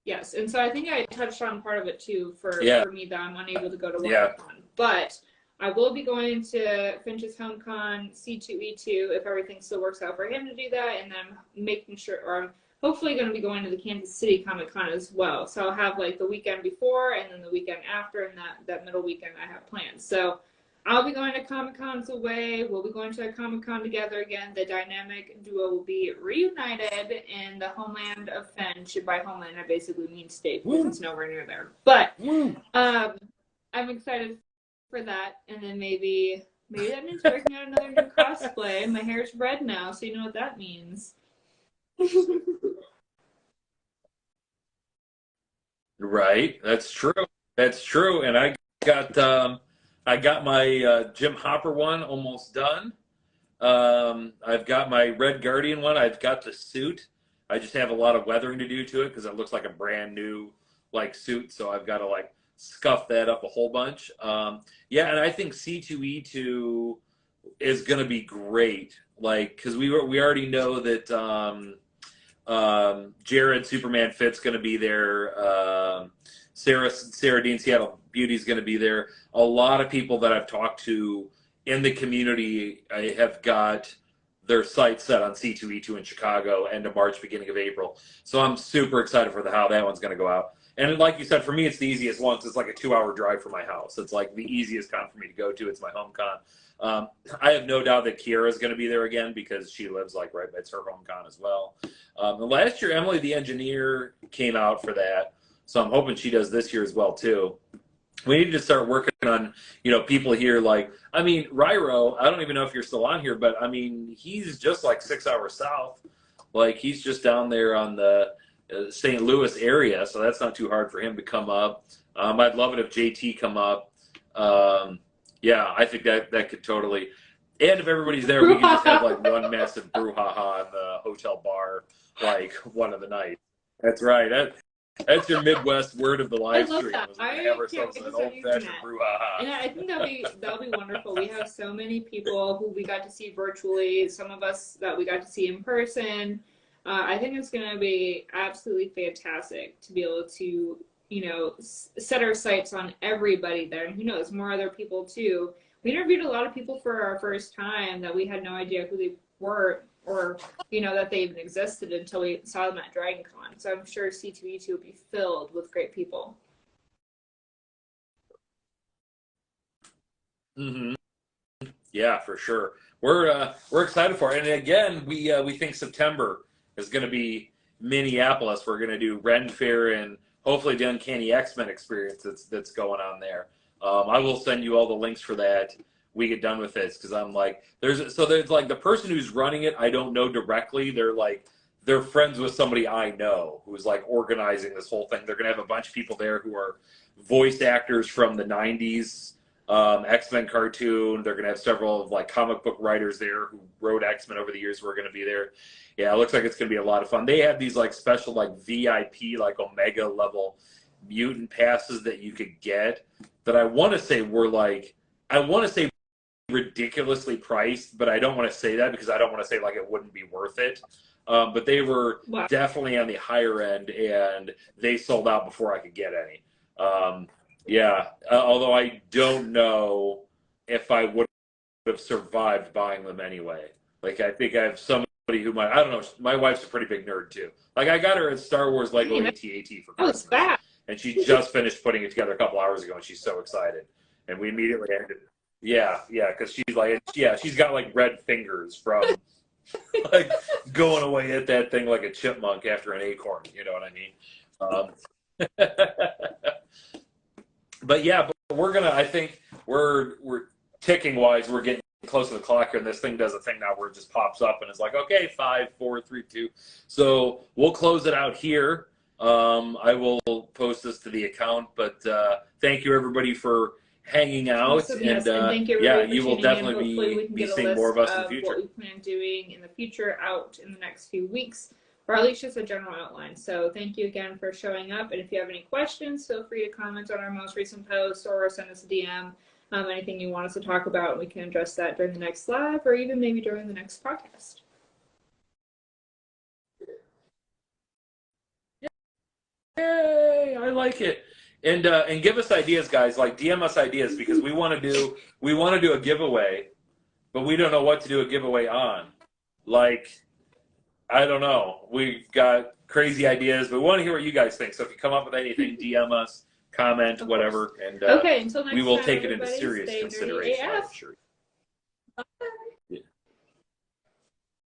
And so I think I touched on part of it too for me that I'm unable to go to WonderCon. But I will be going to Finch's HomeCon C2E2 if everything still works out for him to do that, and then making sure, or I'm hopefully going to be going to the Kansas City Comic-Con as well. So I'll have like the weekend before and then the weekend after, and that middle weekend I have plans. So I'll be going to Comic-Cons away. We'll be going to a Comic-Con together again. The dynamic duo will be reunited in the homeland of Finch. By homeland, I basically mean state because it's nowhere near there. But I'm excited for that, and then maybe that means working on another new cosplay. My hair's red now, so you know what that means. Right, that's true. And I got my Jim Hopper one almost done. I've got my Red Guardian one. I've got the suit. I just have a lot of weathering to do to it because it looks like a brand new like suit. So I've got to like scuff that up a whole bunch. Yeah, and I think C2E2 is going to be great. Like, because we already know that Jared Superman Fit's going to be there. Sarah Dean Seattle Beauty is going to be there. A lot of people that I've talked to in the community have got their sights set on C2E2 in Chicago end of March, beginning of April. So I'm super excited for how that one's going to go out. And like you said, for me, it's the easiest one. It's like a 2-hour drive from my house. It's like the easiest con for me to go to. It's my home con. I have no doubt that Kiera is going to be there again because she lives like right, it's her home con as well. And last year, Emily the Engineer came out for that. So I'm hoping she does this year as well, too. We need to start working on, people here like, Ryro, I don't even know if you're still on here, but he's just like 6 hours south. Like he's just down there on the St. Louis area, so that's not too hard for him to come up. I'd love it if JT come up. Yeah, I think that could totally. And if everybody's there, we can just have like one massive brouhaha in the hotel bar, like one of the nights. That's right. That's your Midwest word of the live stream. I have ourselves an old-fashioned brouhaha. And I think that'll be wonderful. We have so many people who we got to see virtually. Some of us that we got to see in person. I think it's going to be absolutely fantastic to be able to, set our sights on everybody there. And who knows, more other people too. We interviewed a lot of people for our first time that we had no idea who they were or, that they even existed until we saw them at Dragon Con. So I'm sure C2E2 will be filled with great people. Mm-hmm. Yeah, for sure. We're excited for it. And again, we think September is going to be Minneapolis. We're going to do Ren Fair and hopefully the Uncanny X-Men experience that's going on there. I will send you all the links for that. We get done with this because I'm like, there's like the person who's running it. I don't know directly. They're friends with somebody I know who's like organizing this whole thing. They're going to have a bunch of people there who are voice actors from the 90s X-Men cartoon. They're gonna have several like comic book writers there who wrote X-Men over the years who are gonna be there. Yeah, it looks like it's gonna be a lot of fun. They have these like special like VIP like Omega level mutant passes that you could get that I want to say were like I want to say ridiculously priced, but I don't want to say that because I don't want to say like it wouldn't be worth it. But they were definitely on the higher end, and they sold out before I could get any. Yeah, although I don't know if I would have survived buying them anyway. Like I think I have somebody who might. I don't know. My wife's a pretty big nerd too. Like I got her a Star Wars Lego AT-AT for Christmas, and she just finished putting it together a couple hours ago, and she's so excited. And we immediately ended. Yeah, because she's like, she's got like red fingers from like going away at that thing like a chipmunk after an acorn. You know what I mean? But yeah, but we're gonna. I think we're ticking wise. We're getting close to the clock here, and this thing does a thing now where it just pops up and it's like, okay, 5, 4, 3, 2. So we'll close it out here. I will post this to the account, but thank you everybody for hanging out, awesome, and thank you you will definitely be seeing more of us in the future. What we plan on doing in the future out in the next few weeks, or at least just a general outline. So thank you again for showing up, and if you have any questions, feel free to comment on our most recent post or send us a DM. Anything you want us to talk about, and we can address that during the next live or even maybe during the next podcast. Yay! I like it. And give us ideas, guys. Like DM us ideas because we want to do a giveaway, but we don't know what to do a giveaway on. Like, I don't know. We've got crazy ideas, but we want to hear what you guys think. So if you come up with anything, DM us, comment, whatever, and okay, until next we will time, take it into serious consideration.